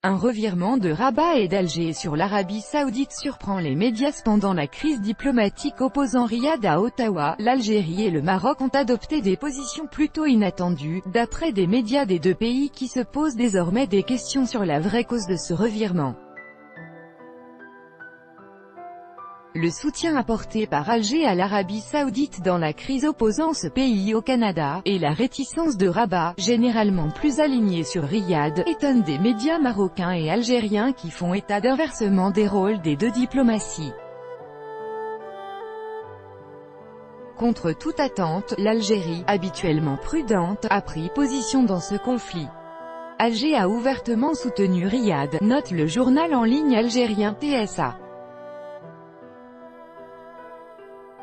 Un revirement de Rabat et d'Alger sur l'Arabie Saoudite surprend les médias. Pendant la crise diplomatique opposant Riyad à Ottawa, l'Algérie et le Maroc ont adopté des positions plutôt inattendues, d'après des médias des deux pays qui se posent désormais des questions sur la vraie cause de ce revirement. Le soutien apporté par Alger à l'Arabie Saoudite dans la crise opposant ce pays au Canada, et la réticence de Rabat, généralement plus aligné sur Riyad, étonnent des médias marocains et algériens qui font état d'inversement des rôles des deux diplomaties. Contre toute attente, l'Algérie, habituellement prudente, a pris position dans ce conflit. Alger a ouvertement soutenu Riyad, note le journal en ligne algérien TSA.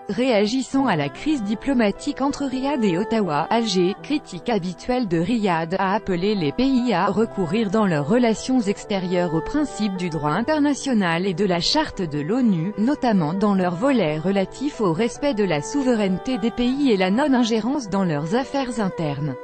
Réagissant à la crise diplomatique entre Riyad et Ottawa, Alger, critique habituelle de Riyad, a appelé les pays à recourir dans leurs relations extérieures aux principes du droit international et de la charte de l'ONU, notamment dans leur volet relatif au respect de la souveraineté des pays et la non-ingérence dans leurs affaires internes.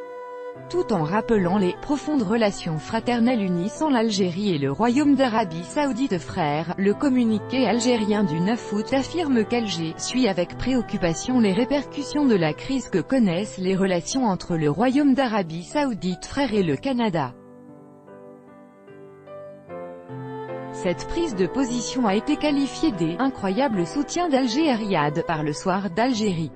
Tout en rappelant les profondes relations fraternelles unissant l'Algérie et le Royaume d'Arabie Saoudite frères, le communiqué algérien du 9 août affirme qu'Alger suit avec préoccupation les répercussions de la crise que connaissent les relations entre le Royaume d'Arabie Saoudite frères et le Canada. Cette prise de position a été qualifiée d'« incroyable soutien d'Alger à Riyad » par Le Soir d'Algérie.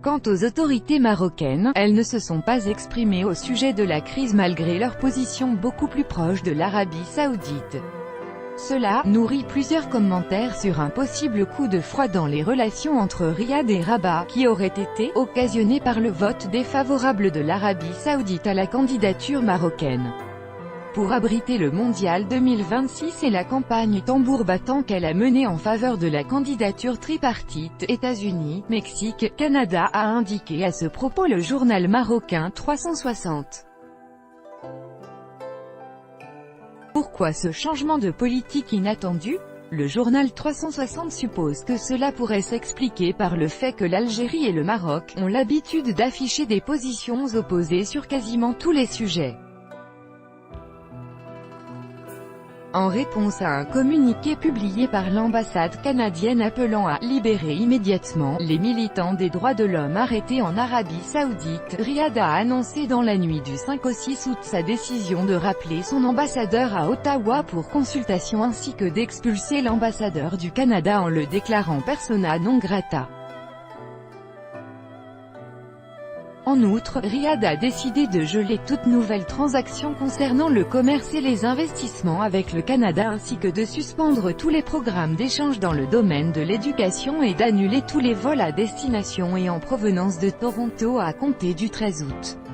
Quant aux autorités marocaines, elles ne se sont pas exprimées au sujet de la crise malgré leur position beaucoup plus proche de l'Arabie Saoudite. Cela nourrit plusieurs commentaires sur un possible coup de froid dans les relations entre Riyad et Rabat, qui aurait été occasionné par le vote défavorable de l'Arabie Saoudite à la candidature marocaine pour abriter le Mondial 2026 et la campagne tambour battant qu'elle a menée en faveur de la candidature tripartite, États-Unis, Mexique, Canada, a indiqué à ce propos le journal marocain 360. Pourquoi ce changement de politique inattendu? Le journal 360 suppose que cela pourrait s'expliquer par le fait que l'Algérie et le Maroc ont l'habitude d'afficher des positions opposées sur quasiment tous les sujets. En réponse à un communiqué publié par l'ambassade canadienne appelant à « libérer immédiatement » les militants des droits de l'homme arrêtés en Arabie Saoudite, Riyad a annoncé dans la nuit du 5 au 6 août sa décision de rappeler son ambassadeur à Ottawa pour consultation ainsi que d'expulser l'ambassadeur du Canada en le déclarant persona non grata. En outre, Riyad a décidé de geler toute nouvelle transaction concernant le commerce et les investissements avec le Canada ainsi que de suspendre tous les programmes d'échange dans le domaine de l'éducation et d'annuler tous les vols à destination et en provenance de Toronto à compter du 13 août.